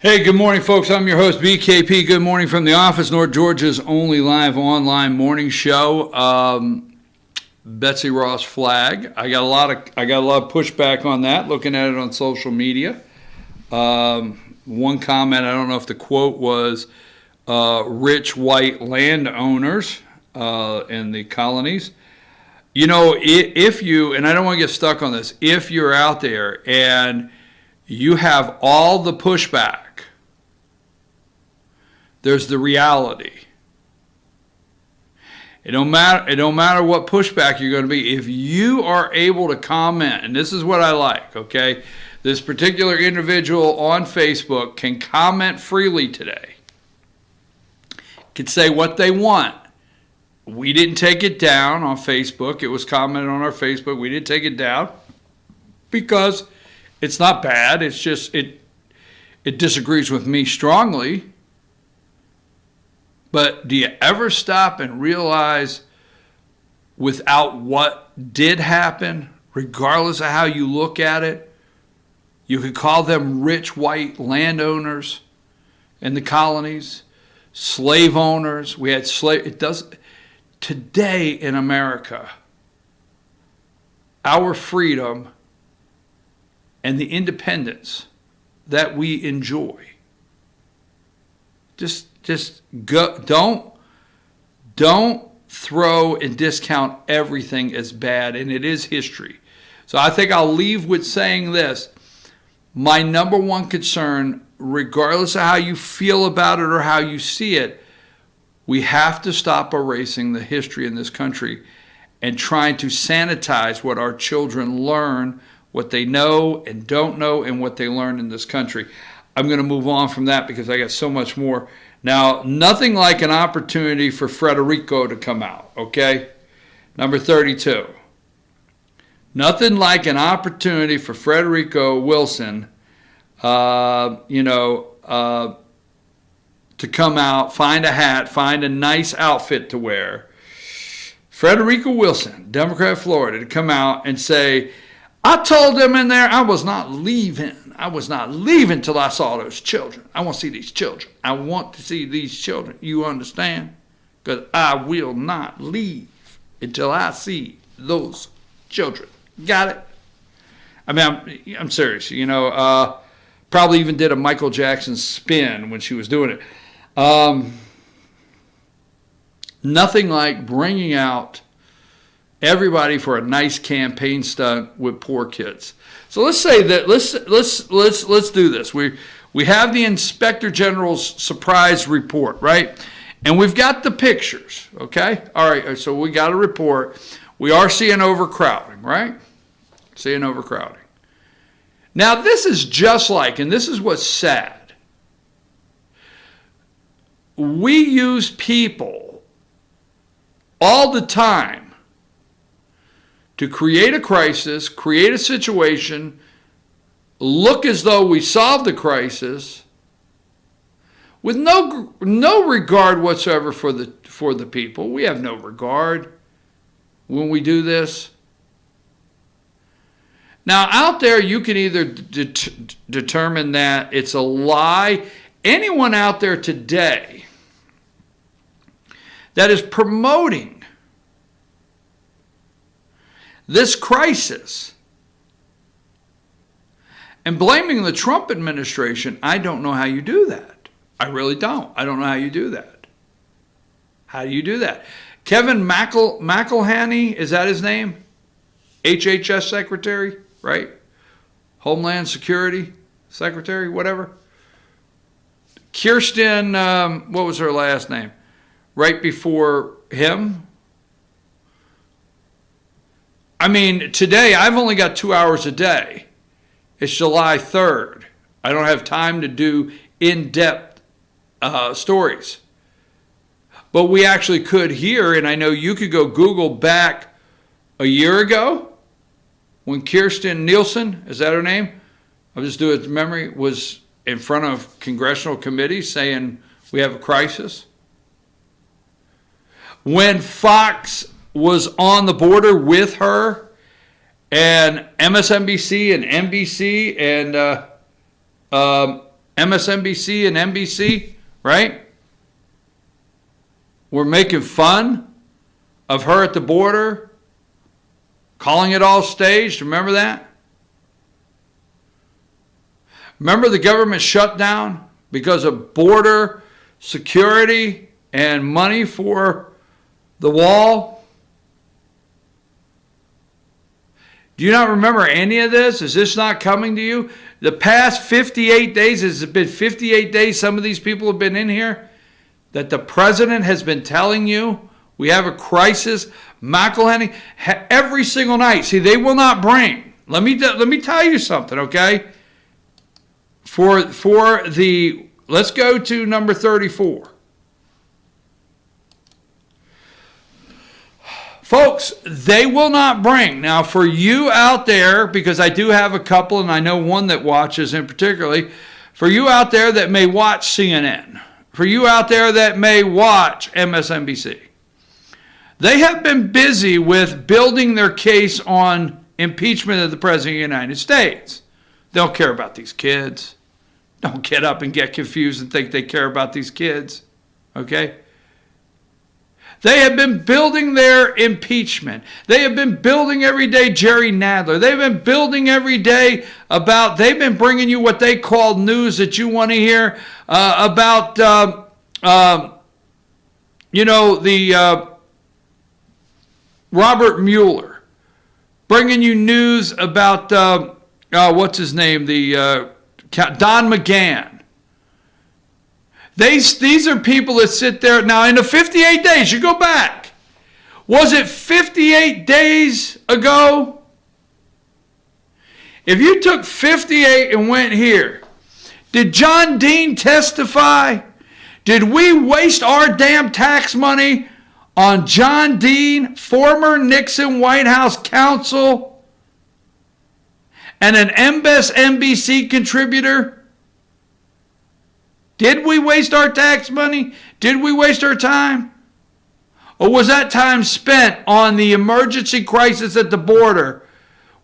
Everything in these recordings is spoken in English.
Hey, good morning, folks. I'm your host, BKP. Good morning from the office, North Georgia's only live online morning show. Betsy Ross flag. I got a lot of pushback on that. Looking at it on social media. One comment, I don't know if the quote was rich white landowners in the colonies. You know, if you, and I don't want to get stuck on this, if you're out there and you have all the pushback, there's the reality. It don't matter what pushback you're going to be. If you are able to comment, and this is what I like, okay? This particular individual on Facebook can comment freely today. Can say what they want. We didn't take it down on Facebook. It was commented on our Facebook. We didn't take it down because it's not bad. It's just it disagrees with me strongly. But do you ever stop and realize without what did happen, regardless of how you look at it, you could call them rich white landowners in the colonies, slave owners. We had today in America, our freedom and the independence that we enjoy. Just go. Don't throw and discount everything as bad, and it is history. So I think I'll leave with saying this. My number one concern, regardless of how you feel about it or how you see it, we have to stop erasing the history in this country and trying to sanitize what our children learn, what they know and don't know, and what they learn in this country. I'm going to move on from that because I got so much more. Now, nothing like an opportunity for Federico to come out, okay? Number 32. Nothing like an opportunity for Federico Wilson, to come out, find a hat, find a nice outfit to wear. Federico Wilson, Democrat of Florida, to come out and say, I told them in there I was not leaving. I was not leaving till I saw those children. I want to see these children. I want to see these children. You understand? Because I will not leave until I see those children. Got it? I mean, I'm serious. Probably even did a Michael Jackson spin when she was doing it. Nothing like bringing out everybody for a nice campaign stunt with poor kids. So let's say that let's do this. We have the Inspector General's surprise report, right? And we've got the pictures, okay? All right, so we got a report. We are seeing overcrowding, right? Seeing overcrowding. Now this is just like, and this is what's sad. We use people all the time to create a crisis, create a situation, look as though we solved the crisis, with no regard whatsoever for the people. We have no regard when we do this. Now, out there, you can either determine that it's a lie. Anyone out there today that is promoting this crisis and blaming the Trump administration, I don't know how you do that. I really don't. I don't know how you do that. How do you do that? Kevin McElhaney, is that his name? HHS Secretary, right? Homeland Security Secretary, whatever. Kirsten, what was her last name? Right before him? I mean, today, I've only got 2 hours a day. It's July 3rd. I don't have time to do in-depth stories. But we actually could here, and I know you could go Google back a year ago when Kirsten Nielsen, is that her name? I'll just do it from memory, was in front of congressional committees saying we have a crisis. When Fox was on the border with her, and MSNBC and NBC and MSNBC and NBC, right? We're making fun of her at the border, calling it all staged. Remember that? Remember the government shutdown because of border security and money for the wall? Do you not remember any of this? Is this not coming to you? The past 58 days, has it been 58 days some of these people have been in here, that the president has been telling you we have a crisis? McElhenney, every single night. See, they will not bring. Let me tell you something, okay? Let's go to number 34. Folks, they will not bring. Now, for you out there, because I do have a couple, and I know one that watches in particularly, for you out there that may watch CNN, for you out there that may watch MSNBC, they have been busy with building their case on impeachment of the President of the United States. They don't care about these kids. Don't get up and get confused and think they care about these kids, okay? They have been building their impeachment. They have been building every day Jerry Nadler. They've been building every day about, they've been bringing you what they call news that you want to hear about, Robert Mueller. Bringing you news about, what's his name, Don McGahn. These are people that sit there. Now, in the 58 days, you go back. Was it 58 days ago? If you took 58 and went here, did John Dean testify? Did we waste our damn tax money on John Dean, former Nixon White House counsel, and an MSNBC contributor? Did we waste our tax money? Did we waste our time? Or was that time spent on the emergency crisis at the border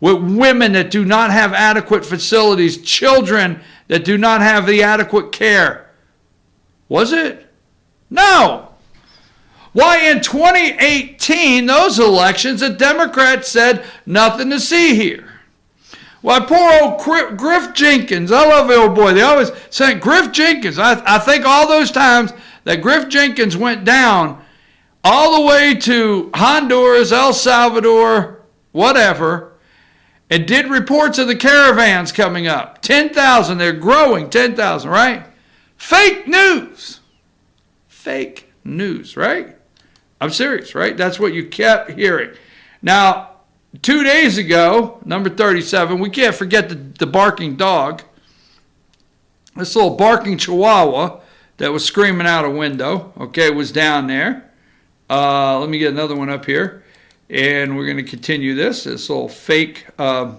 with women that do not have adequate facilities, children that do not have the adequate care? Was it? No. Why, in 2018, those elections, the Democrats said nothing to see here. Why, poor old Griff Jenkins. I love the old boy. They always say Griff Jenkins. I think all those times that Griff Jenkins went down all the way to Honduras, El Salvador, whatever, and did reports of the caravans coming up. 10,000. They're growing. 10,000, right? Fake news. Fake news, right? I'm serious, right? That's what you kept hearing. Now, 2 days ago, number 37, we can't forget the barking dog. This little barking chihuahua that was screaming out a window, okay, was down there. Let me get another one up here. And we're going to continue this little fake. Now,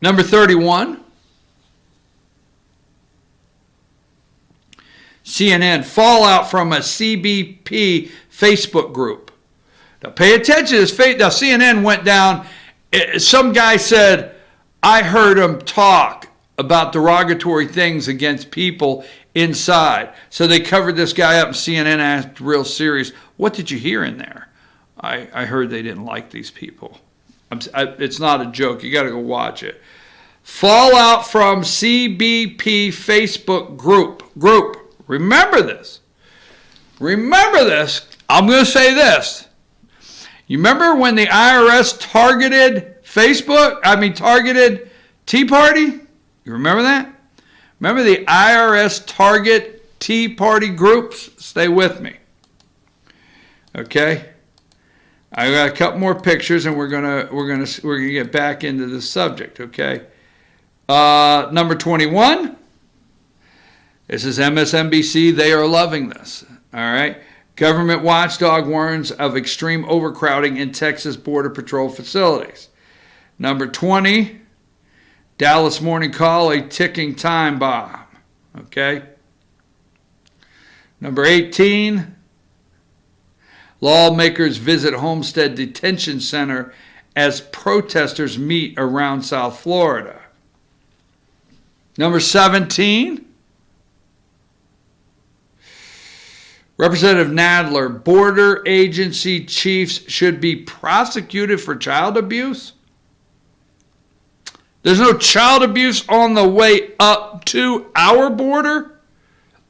number 31. CNN, fallout from a CBP Facebook group. Now pay attention to this. Now CNN went down. Some guy said, I heard him talk about derogatory things against people inside. So they covered this guy up, and CNN asked real serious, what did you hear in there? I heard they didn't like these people. It's not a joke. You got to go watch it. Fallout from CBP Facebook group. Remember this. Remember this. I'm going to say this. You remember when the IRS targeted targeted Tea Party? You remember that? Remember the IRS target Tea Party groups? Stay with me. Okay? I got a couple more pictures, and we're gonna get back into the subject, okay? Number 21. This is MSNBC. They are loving this. All right. Government watchdog warns of extreme overcrowding in Texas Border Patrol facilities. Number 20. Dallas Morning Call, a ticking time bomb. Okay. Number 18. Lawmakers visit Homestead Detention Center as protesters meet around South Florida. Number 17, Representative Nadler, border agency chiefs should be prosecuted for child abuse. There's no child abuse on the way up to our border.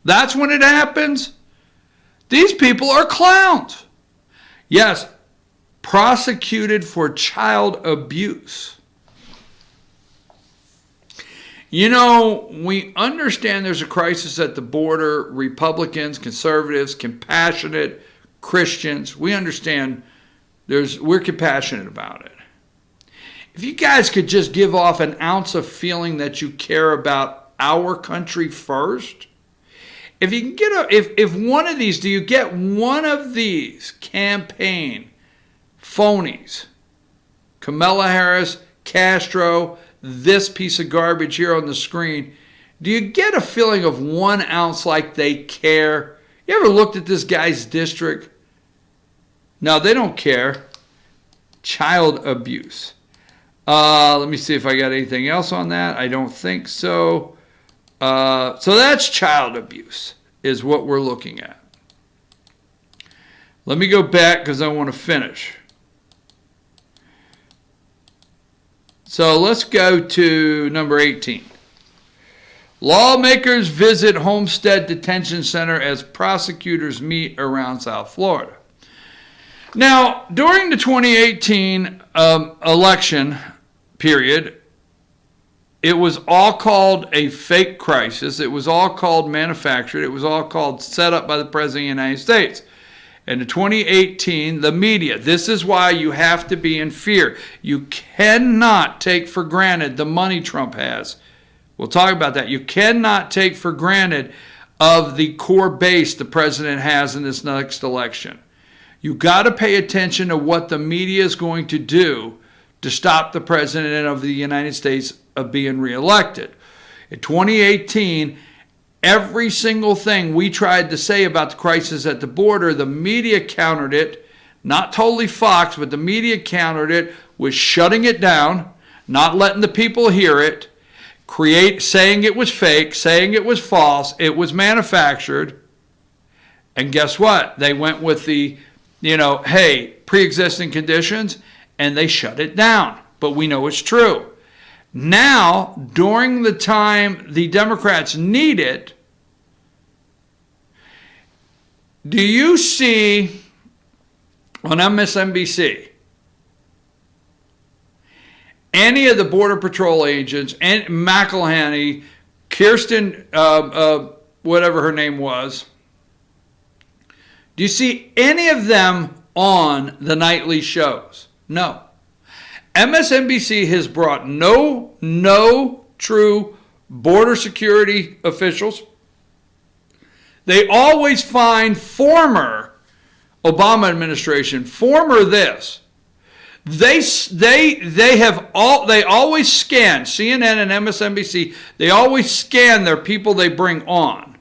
That's when it happens. These people are clowns. Yes, prosecuted for child abuse. You know, we understand there's a crisis at the border. Republicans, conservatives, compassionate Christians, we understand we're compassionate about it. If you guys could just give off an ounce of feeling that you care about our country first, if you can get if one of these, do you get one of these campaign phonies, Kamala Harris, Castro, this piece of garbage here on the screen, do you get a feeling of 1 ounce like they care? You ever looked at this guy's district? No, they don't care. Child abuse. Let me see if I got anything else on that. I don't think so. So that's child abuse is what we're looking at. Let me go back because I want to finish. So let's go to number 18. Lawmakers visit Homestead Detention Center as prosecutors meet around South Florida. Now, during the 2018 election period, it was all called a fake crisis. It was all called manufactured. It was all called set up by the President of the United States. And in 2018, the media, this is why you have to be in fear. You cannot take for granted the money Trump has. We'll talk about that. You cannot take for granted of the core base the president has in this next election. You got to pay attention to what the media is going to do to stop the president of the United States of being reelected. In 2018, every single thing we tried to say about the crisis at the border, the media countered it. Not totally Fox, but the media countered it with shutting it down, not letting the people hear it, saying it was fake, saying it was false, it was manufactured. And guess what? They went with the, hey, pre-existing conditions, and they shut it down. But we know it's true. Now, during the time the Democrats need it, do you see on MSNBC any of the Border Patrol agents, and McElhaney, Kirsten, whatever her name was, do you see any of them on the nightly shows? No. MSNBC has brought no true border security officials. They always find former Obama administration, former this. They always scan, CNN and MSNBC, they always scan their people they bring on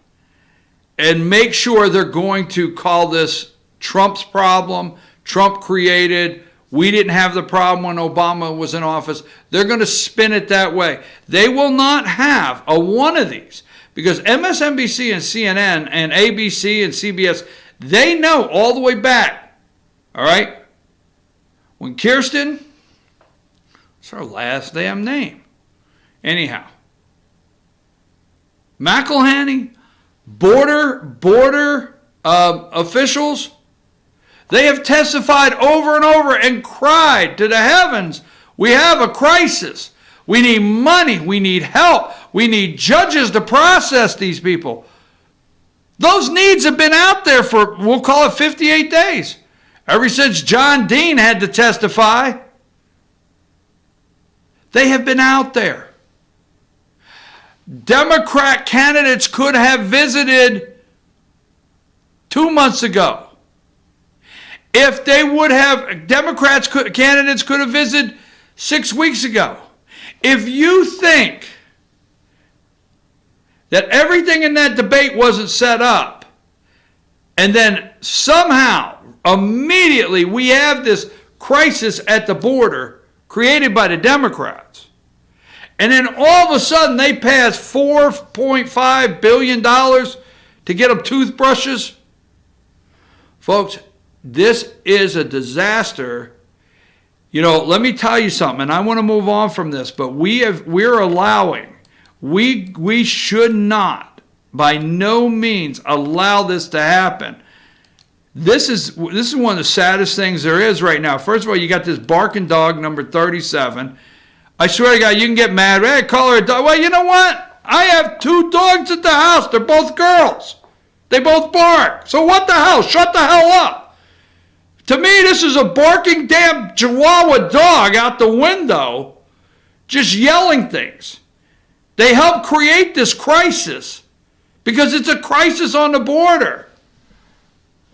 and make sure they're going to call this Trump's problem, Trump created, we didn't have the problem when Obama was in office. They're going to spin it that way. They will not have a one of these because MSNBC and CNN and ABC and CBS, they know all the way back, all right? When Kirsten, it's her last damn name. Anyhow, McElhaney, border officials, they have testified over and over and cried to the heavens, we have a crisis. We need money. We need help. We need judges to process these people. Those needs have been out there for, we'll call it 58 days. Ever since John Dean had to testify, they have been out there. Democrat candidates could have visited 2 months ago. If they would have, candidates could have visited 6 weeks ago. If you think that everything in that debate wasn't set up, and then somehow, immediately, we have this crisis at the border created by the Democrats, And then all of a sudden they pass $4.5 billion to get them toothbrushes. Folks, this is a disaster. You know, let me tell you something, and I want to move on from this, but we're allowing, we should not, by no means, allow this to happen. This is one of the saddest things there is right now. First of all, you got this barking dog, number 37. I swear to God, you can get mad. Hey, call her a dog. Well, you know what? I have 2 dogs at the house. They're both girls. They both bark. So what the hell? Shut the hell up. To me, this is a barking damn Chihuahua dog out the window, just yelling things. They help create this crisis because it's a crisis on the border.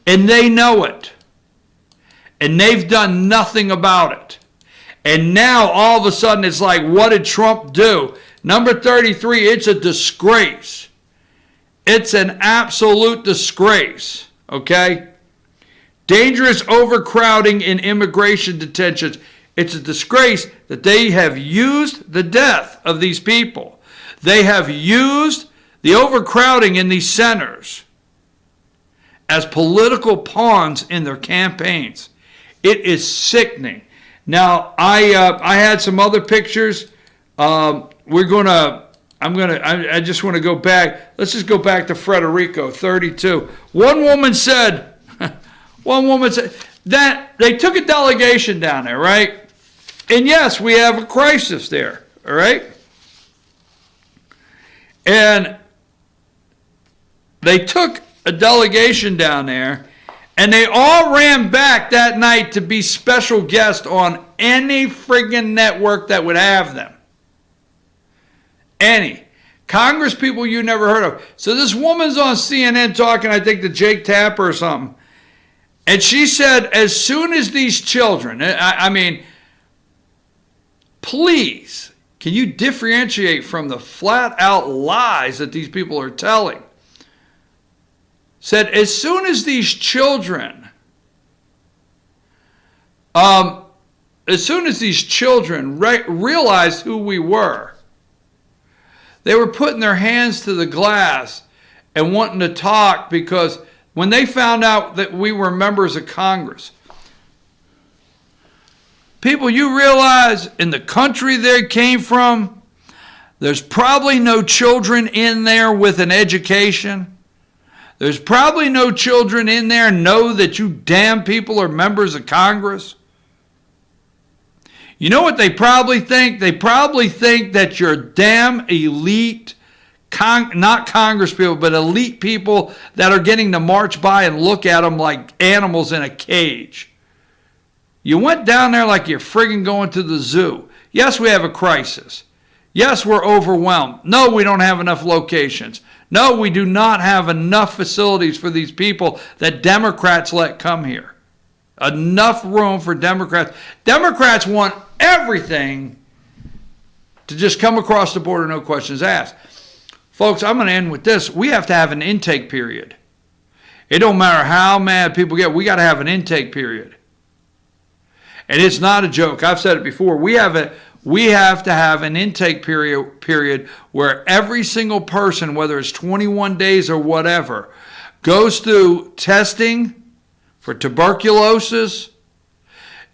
And they know it. And they've done nothing about it. And now all of a sudden it's like, what did Trump do? Number 33, it's a disgrace. It's an absolute disgrace, okay? Dangerous overcrowding in immigration detentions. It's a disgrace that they have used the death of these people. They have used the overcrowding in these centers as political pawns in their campaigns. It is sickening. Now, I had some other pictures. I just want to go back. Let's just go back to Frederico, 32. One woman said that they took a delegation down there, right? And yes, we have a crisis there, all right? And they took a delegation down there, and they all ran back that night to be special guests on any friggin' network that would have them. Any. Congress people you never heard of. So this woman's on CNN talking, I think, to Jake Tapper or something. And she said, as soon as these children, I mean, please, can you differentiate from the flat out lies that these people are telling? Said, as soon as these children realized who we were, they were putting their hands to the glass and wanting to talk, because when they found out that we were members of Congress, people, you realize in the country they came from, there's probably no children in there with an education. There's probably no children in there know that you damn people are members of Congress. You know what they probably think? They probably think that you're damn elite, not Congress people, but elite people that are getting to march by and look at them like animals in a cage. You went down there like you're friggin' going to the zoo. Yes, we have a crisis. Yes, we're overwhelmed. No, we don't have enough locations. No, we do not have enough facilities for these people that Democrats let come here. Enough room for Democrats. Democrats want everything to just come across the border, no questions asked. Folks, I'm going to end with this. We have to have an intake period. It don't matter how mad people get. We got to have an intake period. And it's not a joke. I've said it before. We have to have an intake period where every single person, whether it's 21 days or whatever, goes through testing for tuberculosis,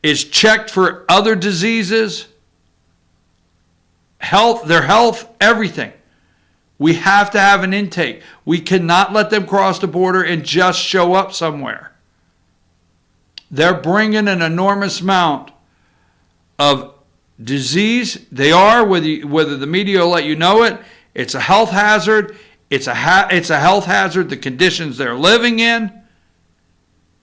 is checked for other diseases, their health, everything. We have to have an intake. We cannot let them cross the border and just show up somewhere. They're bringing an enormous amount of disease. They are, whether the media will let you know it. It's a health hazard. It's a health hazard, the conditions they're living in.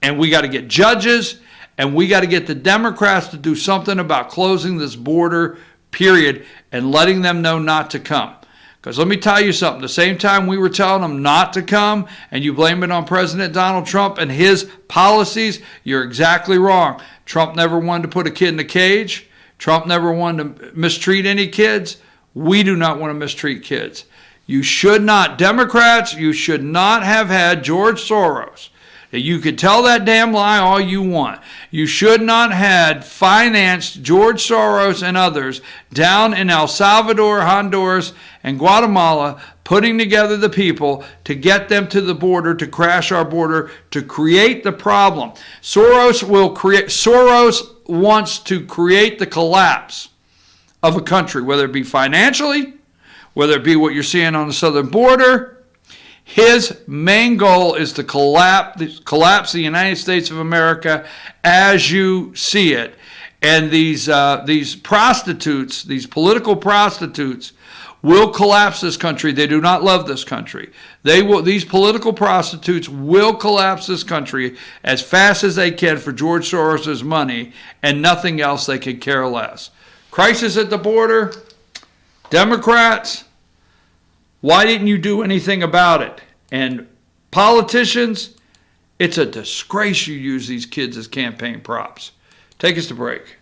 And we got to get judges, and we got to get the Democrats to do something about closing this border, period, and letting them know not to come. Because let me tell you something, the same time we were telling them not to come, and you blame it on President Donald Trump and his policies, you're exactly wrong. Trump never wanted to put a kid in a cage. Trump never wanted to mistreat any kids. We do not want to mistreat kids. You should not, Democrats, you should not have had George Soros. You could tell that damn lie all you want. You should not have financed George Soros and others down in El Salvador, Honduras, and Guatemala, putting together the people to get them to the border, to crash our border, to create the problem. Soros wants to create the collapse of a country, whether it be financially, whether it be what you're seeing on the southern border. His main goal is to collapse the United States of America as you see it. And these prostitutes, these political prostitutes, will collapse this country. They do not love this country. These political prostitutes will collapse this country as fast as they can for George Soros' money, and nothing else. They could care less. Crisis at the border. Democrats, why didn't you do anything about it? And politicians, it's a disgrace you use these kids as campaign props. Take us to break.